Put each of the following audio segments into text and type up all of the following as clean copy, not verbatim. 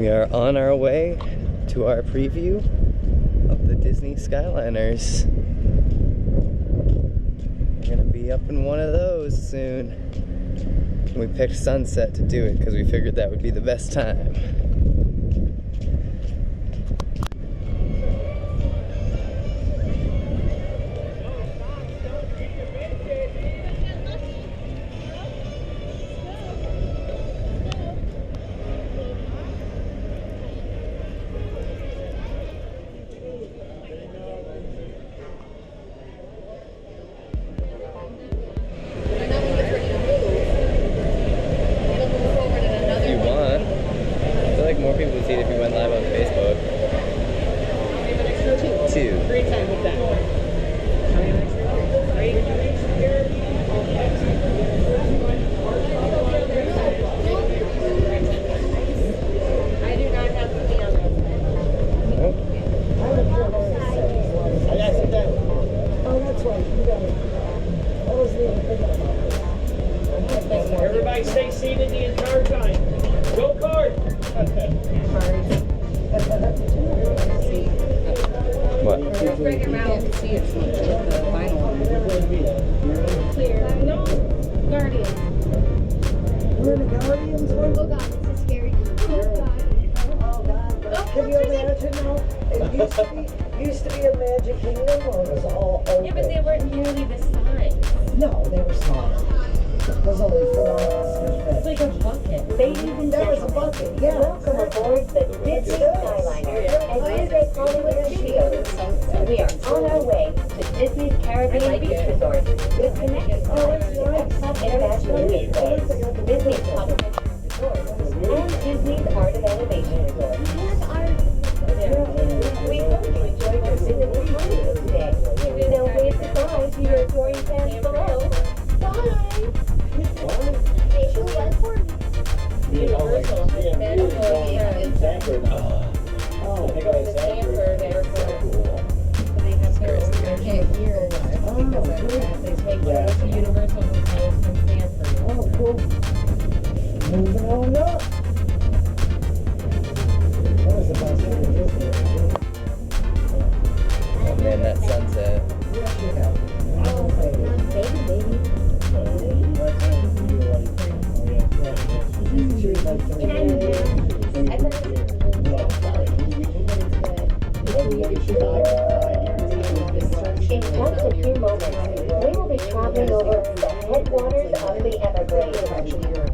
We are on our way to our preview of the Disney Skyliners. We're gonna be up in one of those soon. We picked sunset to do it because we figured that would be the best time. More people would see it if you went live on Facebook. Two. 3 times with that. I do not have to be on that. Nope. I got to sit down. Oh, that's right. You got it. That was the Everybody stay seated the entire time. Go card! What? Bring him out to see it with the vinyl. Clear. No. Guardian. We're the Guardians one? Oh god, this is scary. Oh god. Oh god. Can you imagine now? It used to be a Magic Kingdom or it was all open? Yeah, but they weren't nearly this size. No, they were small. It was only 4 It's like a bucket. Ladies and That was a gentlemen, bucket, yeah. welcome aboard the Disney Skyliner and Disney Hollywood Studios. We are on our way to Disney's Caribbean Beach Resort with connecting points to Epcot International Gateway, Disney's Complimentary Resort, and Disney's Art of Animation Resort. We hope you enjoyed your visit to Hollywood today. Now wave goodbye to your adoring fans below. Bye! Universal has medical in Sanford. Oh, they go to Sanford Airport. They have their own years because they take the Universal hotels from Sanford. Oh, cool. Moving on up. That was the best thing in Disney. Oh man, that sunset. Oh, baby. In just a few moments, we will be traveling over the headwaters of the Everglades.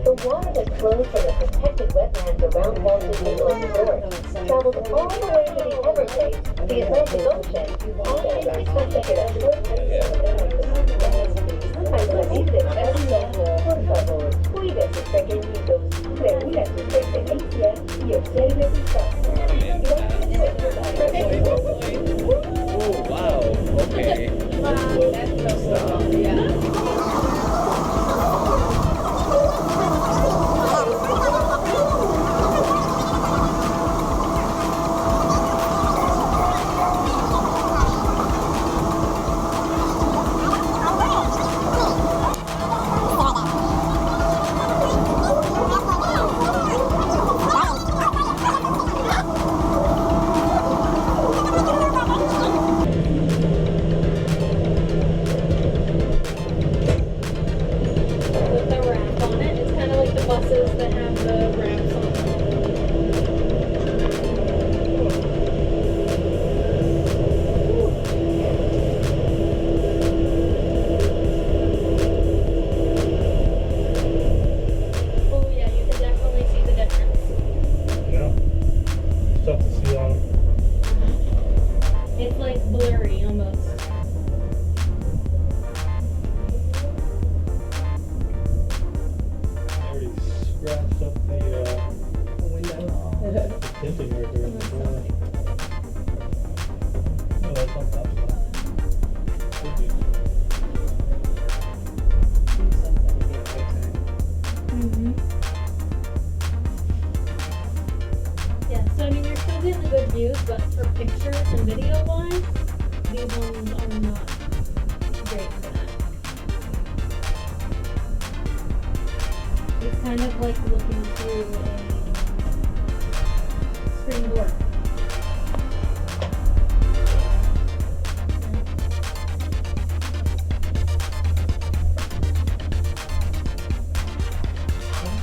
The water that flows from the protected wetlands around Walt Disney World Resort travels all the way to the Everglades, the Atlantic Ocean, and the Pacific Ocean. Por favor, cuide sus pequeñitos. Pregunta sus pertenencias y observe sus pasos. Oh wow, okay. That's so cool. Yeah. It's kind of like looking through screen door.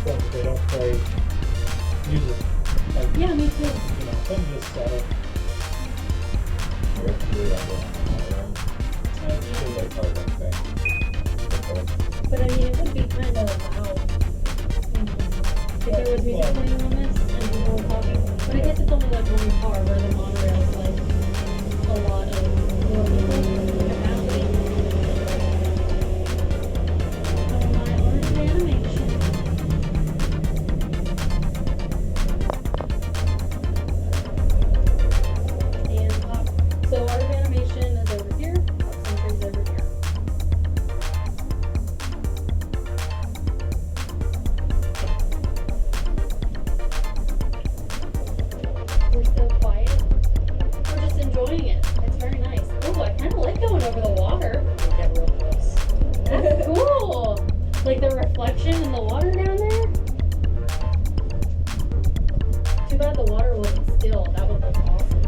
But they don't play music. Like, Yeah, me too. you know, some just settle. But I mean, it would be kind of loud. If there was music playing on this and people were talking. But I guess it's only like one car where the monorail is like a lot of capacity. Oh my orange animation. And so art of animation is over here, something's over here. We're so quiet. We're just enjoying it. It's very nice. Oh, I kind of like going over the water. Get real close. That's cool. Like the reflection in the water down there. Too bad the water wasn't still. That would look awesome.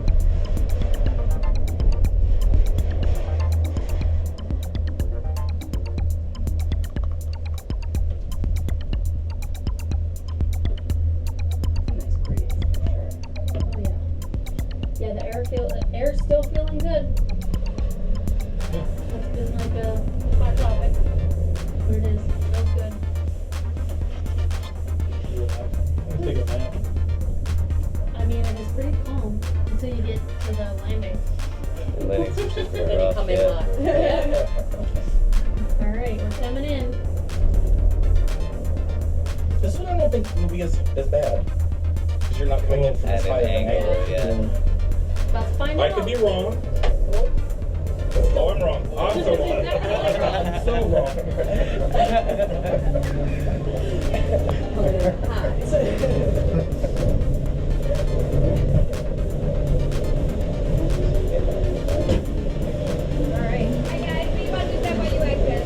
Nice breeze, for sure. Oh yeah. Yeah, the air's still feeling good. That's been like a hot topic. There it is. Feels good. I'll take a nap. I mean, it is pretty calm until you get to the landing. The landing switches Then were you rough, come in yeah. hot. All right, we're coming in. This one I don't think will be as bad. Because you're not coming in from At as an high of an angle, angle. yeah. About to find I out. could be wrong. Oh, I'm wrong. I'm so wrong. I'm so wrong. All right. Hi guys, we about to step on you exit.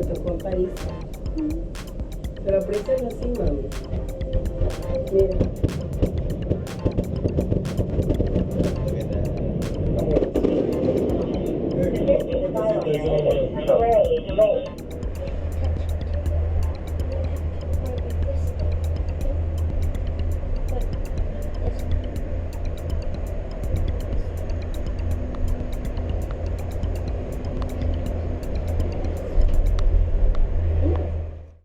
te tocó en París. Pero Prisa no sí, mami. Mira. Disney Skyliner is temporarily delayed.